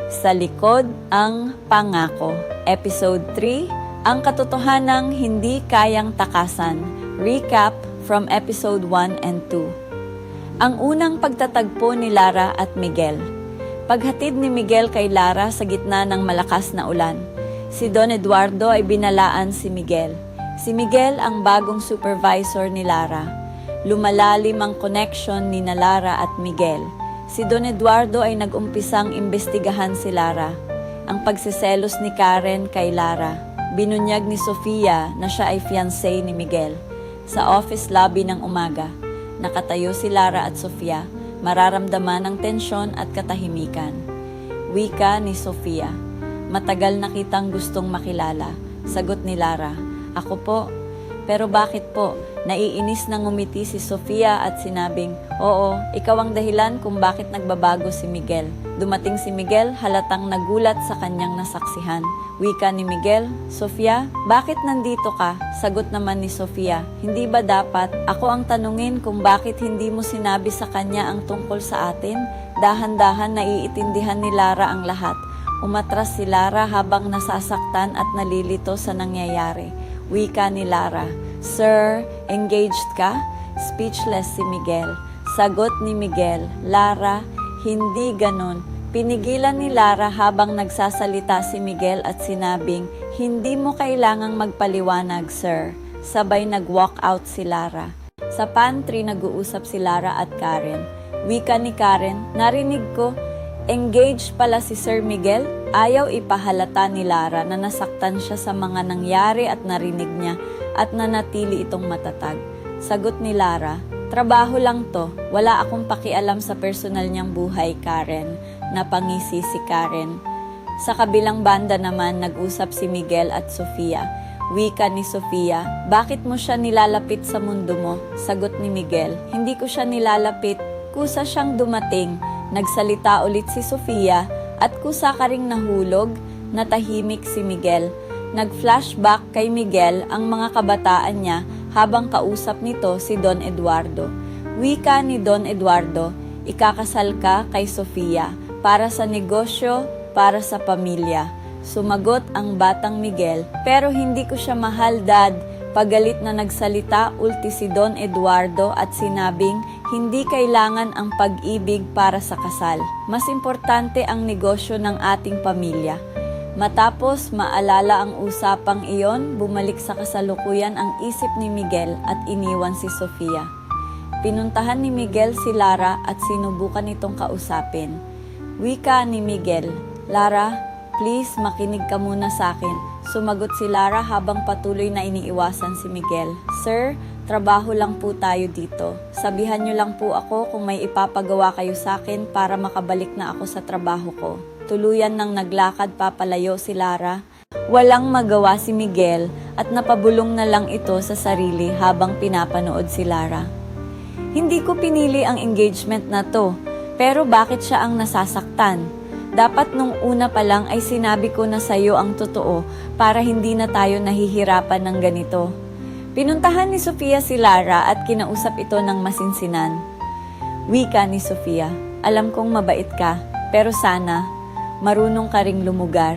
Sa likod ang pangako. Episode 3, ang katotohanang hindi kayang takasan. Recap from episode 1 and 2. Ang unang pagtatagpo ni Lara at Miguel. Paghatid ni Miguel kay Lara sa gitna ng malakas na ulan, si Don Eduardo ay binalaan si Miguel. Si Miguel ang bagong supervisor ni Lara. Lumalalim ang connection ni Lara at Miguel. Si Don Eduardo ay nag-umpisang imbestigahan si Lara. Ang pagsiselos ni Karen kay Lara. Binunyag ni Sofia na siya ay fiancé ni Miguel. Sa office lobby ng umaga, nakatayo si Lara at Sofia, mararamdaman ang tensyon at katahimikan. Wika ni Sofia, matagal na kitang gustong makilala. Sagot ni Lara, ako po. Pero bakit po? Naiinis na ngumiti si Sofia at sinabing, oo, ikaw ang dahilan kung bakit nagbabago si Miguel. Dumating si Miguel, halatang nagulat sa kanyang nasaksihan. Wika ni Miguel, Sofia, bakit nandito ka? Sagot naman ni Sofia, hindi ba dapat ako ang tanungin kung bakit hindi mo sinabi sa kanya ang tungkol sa atin? Dahan-dahan naiintindihan ni Lara ang lahat. Umatras si Lara habang nasasaktan at nalilito sa nangyayari. Wika ni Lara, Sir, engaged ka? Speechless si Miguel. Sagot ni Miguel, Lara, hindi ganon. Pinigilan ni Lara habang nagsasalita si Miguel at sinabing, hindi mo kailangang magpaliwanag, sir. Sabay nag-walk out si Lara. Sa pantry nag-uusap si Lara at Karen. Wika ni Karen, narinig ko, engaged pala si Sir Miguel? Ayaw ipahalata ni Lara na nasaktan siya sa mga nangyari at narinig niya at nanatili itong matatag. Sagot ni Lara, trabaho lang to, wala akong pakialam sa personal niyang buhay, Karen. Napangisi si Karen. Sa kabilang banda naman nag-usap si Miguel at Sofia. Wika ni Sofia, bakit mo siya nilalapit sa mundo mo? Sagot ni Miguel, hindi ko siya nilalapit, kusa siyang dumating. Nagsalita ulit si Sofia at kusa ka ring nahulog, natahimik si Miguel. Nag-flashback kay Miguel ang mga kabataan niya habang kausap nito si Don Eduardo. Wika ni Don Eduardo, ikakasal ka kay Sofia para sa negosyo, para sa pamilya. Sumagot ang batang Miguel, pero hindi ko siya mahal, Dad. Pagalit na nagsalita ulti si Don Eduardo at sinabing hindi kailangan ang pag-ibig para sa kasal. Mas importante ang negosyo ng ating pamilya. Matapos maalala ang usapang iyon, bumalik sa kasalukuyan ang isip ni Miguel at iniwan si Sofia. Pinuntahan ni Miguel si Lara at sinubukan itong kausapin. Wika ni Miguel, Lara, please makinig ka muna sa akin. Sumagot si Lara habang patuloy na iniiwasan si Miguel. Sir, trabaho lang po tayo dito. Sabihan niyo lang po ako kung may ipapagawa kayo sa akin para makabalik na ako sa trabaho ko. Tuluyan nang naglakad papalayo si Lara. Walang magawa si Miguel at napabulong na lang ito sa sarili habang pinapanood si Lara. Hindi ko pinili ang engagement na to, pero bakit siya ang nasasaktan? Dapat nung una pa lang ay sinabi ko na sa'yo ang totoo para hindi na tayo nahihirapan ng ganito. Pinuntahan ni Sofia si Lara at kinausap ito ng masinsinan. Wika ni Sofia, alam kong mabait ka, pero sana marunong ka ring lumugar.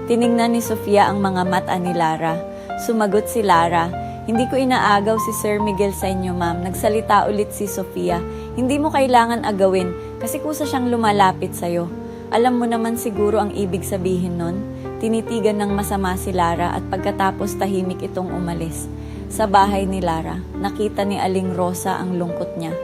Tiningnan ni Sofia ang mga mata ni Lara. Sumagot si Lara, hindi ko inaagaw si Sir Miguel sa inyo, ma'am. Nagsalita ulit si Sofia, hindi mo kailangan agawin kasi kusa siyang lumalapit sa'yo. Alam mo naman siguro ang ibig sabihin nun. Tinitigan ng masama si Lara at pagkatapos tahimik itong umalis. Sa bahay ni Lara, nakita ni Aling Rosa ang lungkot niya.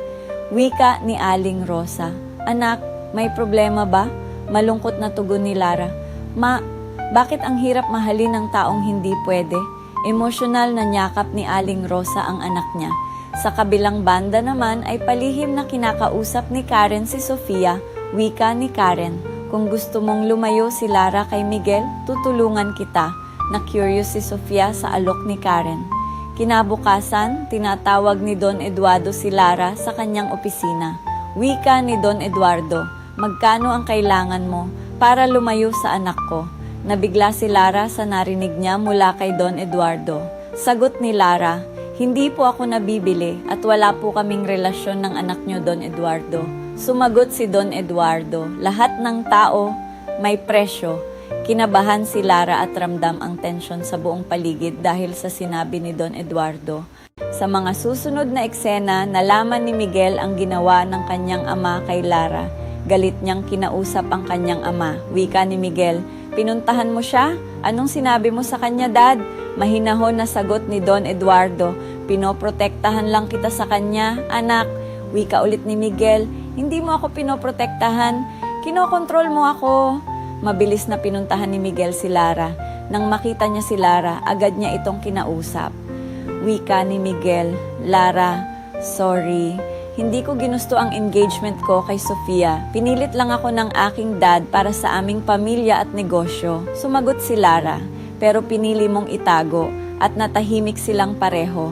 Wika ni Aling Rosa, anak, may problema ba? Malungkot na tugon ni Lara. Ma, bakit ang hirap mahalin ng taong hindi pwede? Emosyonal na niyakap ni Aling Rosa ang anak niya. Sa kabilang banda naman ay palihim na kinakausap ni Karen si Sofia. Wika ni Karen, kung gusto mong lumayo si Lara kay Miguel, tutulungan kita. Na-curious si Sofia sa alok ni Karen. Kinabukasan, tinatawag ni Don Eduardo si Lara sa kanyang opisina. Wika ni Don Eduardo, magkano ang kailangan mo para lumayo sa anak ko? Nabigla si Lara sa narinig niya mula kay Don Eduardo. Sagot ni Lara, hindi po ako nabibili at wala po kaming relasyon ng anak niyo, Don Eduardo. Sumagot si Don Eduardo, lahat ng tao may presyo. Kinabahan si Lara at ramdam ang tensyon sa buong paligid dahil sa sinabi ni Don Eduardo. Sa mga susunod na eksena, nalaman ni Miguel ang ginawa ng kanyang ama kay Lara. Galit niyang kinausap ang kanyang ama. Wika ni Miguel, "Pinuntahan mo siya? Anong sinabi mo sa kanya, Dad?" Mahinahon na sagot ni Don Eduardo, "Pinoprotektahan lang kita sa kanya, anak." Wika ulit ni Miguel, "Hindi mo ako pinoprotektahan, kinokontrol mo ako." Mabilis na pinuntahan ni Miguel si Lara. Nang makita niya si Lara, agad niya itong kinausap. Wika ni Miguel, "Lara, sorry. Hindi ko ginusto ang engagement ko kay Sofia. Pinilit lang ako ng aking dad para sa aming pamilya at negosyo." Sumagot si Lara, "Pero pinili mong itago at natahimik silang pareho."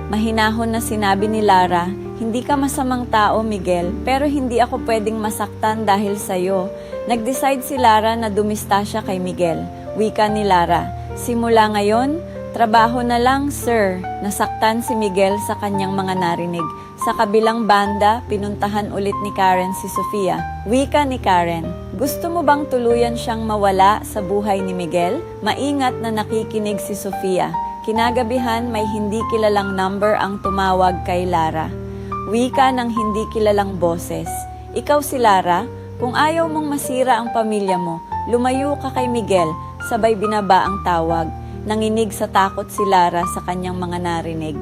Mahinahon na sinabi ni Lara, "Hindi ka masamang tao, Miguel, pero hindi ako pwedeng masaktan dahil sa'yo." Nag-decide si Lara na dumista siya kay Miguel. Wika ni Lara, "Simula ngayon, trabaho na lang, sir." Nasaktan si Miguel sa kanyang mga narinig. Sa kabilang banda, pinuntahan ulit ni Karen si Sofia. Wika ni Karen, "Gusto mo bang tuluyan siyang mawala sa buhay ni Miguel?" Maingat na nakikinig si Sofia. Kinagabihan, may hindi kilalang number ang tumawag kay Lara. Wika ng hindi kilalang boses, "Ikaw si Lara? Kung ayaw mong masira ang pamilya mo, lumayo ka kay Miguel." Sabay binaba ang tawag. Nanginig sa takot si Lara sa kanyang mga narinig.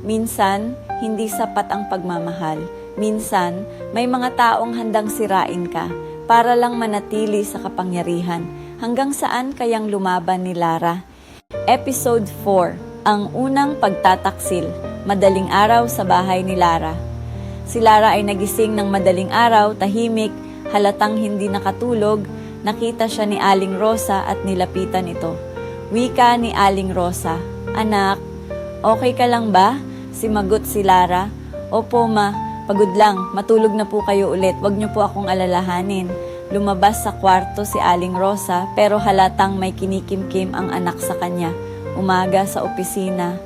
Minsan, hindi sapat ang pagmamahal. Minsan, may mga taong handang sirain ka para lang manatili sa kapangyarihan. Hanggang saan kayang lumaban ni Lara? Episode 4, ang unang pagtataksil. Madaling araw sa bahay ni Lara. Si Lara ay nagising ng madaling araw, tahimik, halatang hindi nakatulog. Nakita siya ni Aling Rosa at nilapitan ito. Wika ni Aling Rosa, "Anak, okay ka lang ba?" Simagot si Lara, "Opo ma, pagod lang, matulog na po kayo ulit, wag niyo po akong alalahanin." Lumabas sa kwarto si Aling Rosa pero halatang may kinikimkim ang anak sa kanya. Umaga sa opisina,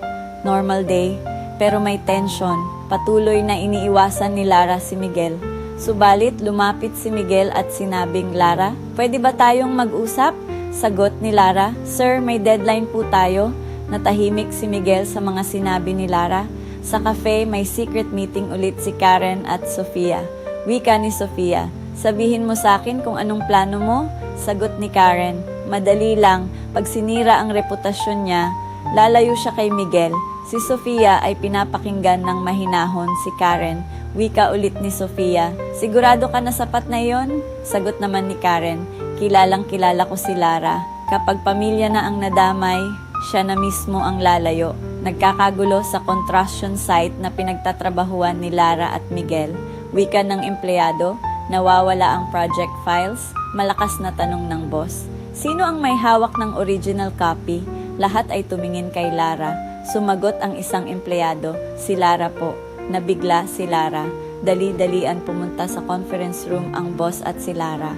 normal day, pero may tension. Patuloy na iniiwasan ni Lara si Miguel. Subalit lumapit si Miguel at sinabing, "Lara, pwede ba tayong mag-usap?" Sagot ni Lara, "Sir, may deadline po tayo." Natahimik si Miguel sa mga sinabi ni Lara. Sa cafe, may secret meeting ulit si Karen at Sofia. Wika ni Sofia, "Sabihin mo sa akin kung anong plano mo?" Sagot ni Karen, "Madali lang, pag sinira ang reputasyon niya, lalayo siya kay Miguel." Si Sofia ay pinapakinggan ng mahinahon si Karen. Wika ulit ni Sofia, "Sigurado ka na sapat na yon?" Sagot naman ni Karen, "Kilalang kilala ko si Lara. Kapag pamilya na ang nadamay, siya na mismo ang lalayo." Nagkakagulo sa construction site na pinagtatrabahuan ni Lara at Miguel. Wika ng empleyado, nawawala ang project files, malakas na tanong ng boss. "Sino ang may hawak ng original copy?" Lahat ay tumingin kay Lara. Sumagot ang isang empleyado, "Si Lara po." Nabigla si Lara. Dali-dalian pumunta sa conference room ang boss at si Lara.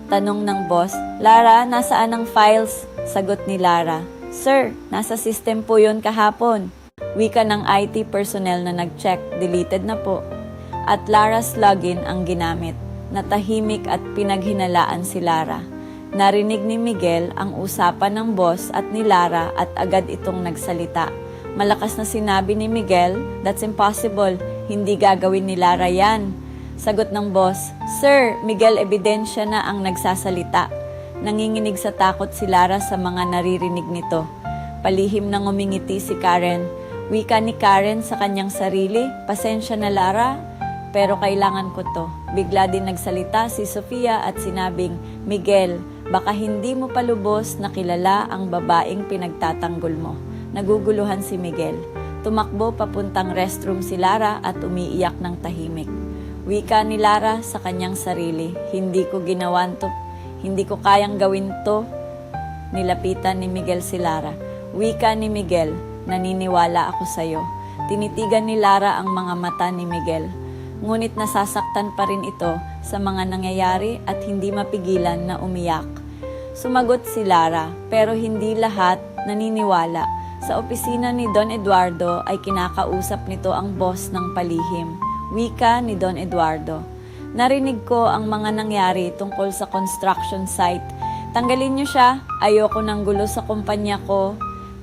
Tanong ng boss, "Lara, nasaan ang files?" Sagot ni Lara, "Sir, nasa system po yon kahapon." Wika ng IT personnel na nag-check, "Deleted na po." At Lara's login ang ginamit. Natahimik at pinaghinalaan si Lara. Narinig ni Miguel ang usapan ng boss at ni Lara at agad itong nagsalita. Malakas na sinabi ni Miguel, "That's impossible. Hindi gagawin ni Lara yan." Sagot ng boss, "Sir, Miguel, ebidensya na ang nagsasalita." Nanginginig sa takot si Lara sa mga naririnig nito. Palihim na ngumingiti si Karen. Wika ni Karen sa kanyang sarili, "Pasensya na Lara, pero kailangan ko to." Bigla din nagsalita si Sofia at sinabing, "Miguel, baka hindi mo pa lubos na kilala ang babaeng pinagtatanggol mo." Naguguluhan si Miguel. Tumakbo papuntang restroom si Lara at umiiyak ng tahimik. Wika ni Lara sa kanyang sarili, "Hindi ko ginawan to. Hindi ko kayang gawin to." Nilapitan ni Miguel si Lara. Wika ni Miguel, "Naniniwala ako sa'yo." Tinitigan ni Lara ang mga mata ni Miguel. Ngunit nasasaktan pa rin ito sa mga nangyayari at hindi mapigilan na umiyak. Sumagot si Lara, pero hindi lahat naniniwala. Sa opisina ni Don Eduardo ay kinakausap nito ang boss ng palihim. Wika ni Don Eduardo, Narinig ko ang mga nangyari tungkol sa construction site. Tanggalin niyo siya, ayoko ng gulo sa kumpanya ko.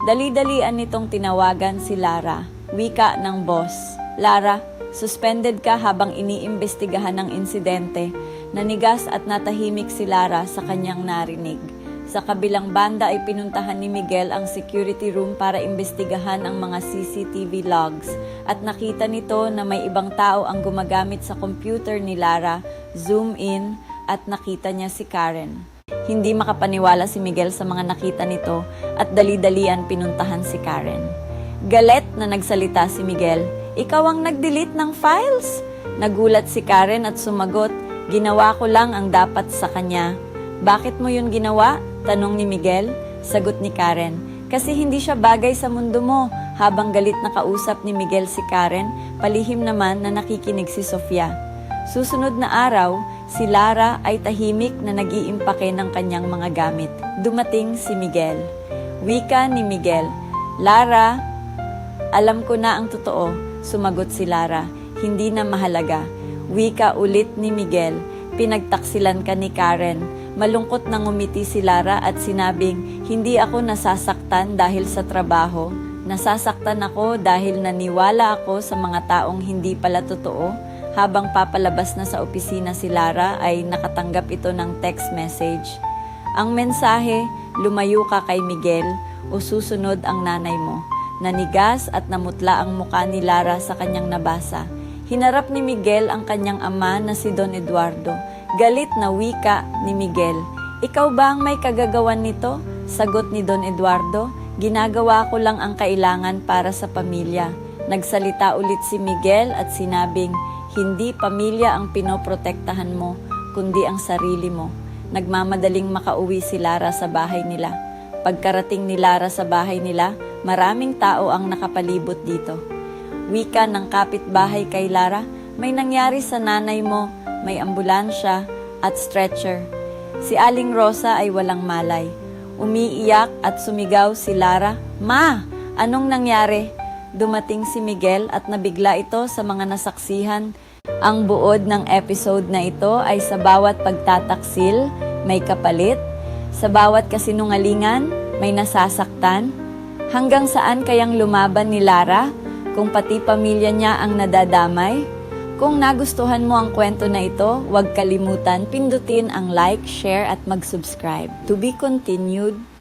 Dali-dalian nitong tinawagan si Lara. Wika ng boss. Lara, suspended ka habang iniimbestigahan ng insidente. Nanigas at natahimik si Lara sa kanyang narinig. Sa kabilang banda ay pinuntahan ni Miguel ang security room para imbestigahan ang mga CCTV logs at nakita nito na may ibang tao ang gumagamit sa computer ni Lara, zoom in at nakita niya si Karen. Hindi makapaniwala si Miguel sa mga nakita nito at dali-dalian pinuntahan si Karen. Galit na nagsalita si Miguel, "Ikaw ang nag-delete ng files?" Nagulat si Karen at sumagot, "Ginawa ko lang ang dapat sa kanya." "Bakit mo yun ginawa?" tanong ni Miguel. Sagot ni Karen, "Kasi hindi siya bagay sa mundo mo." Habang galit na kausap ni Miguel si Karen, palihim naman na nakikinig si Sofia. Susunod na araw, si Lara ay tahimik na nag-iimpake ng kanyang mga gamit. Dumating si Miguel. Wika ni Miguel, "Lara, alam ko na ang totoo." Sumagot si Lara, "Hindi na mahalaga." Wika ulit ni Miguel, "Pinagtaksilan ka ni Karen." Malungkot na ngumiti si Lara at sinabing, "Hindi ako nasasaktan dahil sa trabaho. Nasasaktan ako dahil naniwala ako sa mga taong hindi pala totoo." Habang papalabas na sa opisina si Lara ay nakatanggap ito ng text message. Ang mensahe, "Lumayo ka kay Miguel o susunod ang nanay mo." Nanigas at namutla ang muka ni Lara sa kanyang nabasa. Hinarap ni Miguel ang kanyang ama na si Don Eduardo. Galit na wika ni Miguel, "Ikaw ba ang may kagagawan nito?" Sagot ni Don Eduardo, "Ginagawa ko lang ang kailangan para sa pamilya." Nagsalita ulit si Miguel at sinabing, "Hindi pamilya ang pinoprotektahan mo, kundi ang sarili mo." Nagmamadaling makauwi si Lara sa bahay nila. Pagkarating ni Lara sa bahay nila, maraming tao ang nakapalibot dito. Wika ng kapitbahay kay Lara, "May nangyari sa nanay mo, may ambulansya at stretcher." Si Aling Rosa ay walang malay. Umiiyak at sumigaw si Lara, "Ma, anong nangyari?" Dumating si Miguel at nabigla ito sa mga nasaksihan. Ang buod ng episode na ito ay sa bawat pagtataksil, may kapalit, sa bawat kasinungalingan, may nasasaktan. Hanggang saan kayang lumaban ni Lara kung pati pamilya niya ang nadadamay? Kung nagustuhan mo ang kwento na ito, huwag kalimutan pindutin ang like, share at mag-subscribe. To be continued.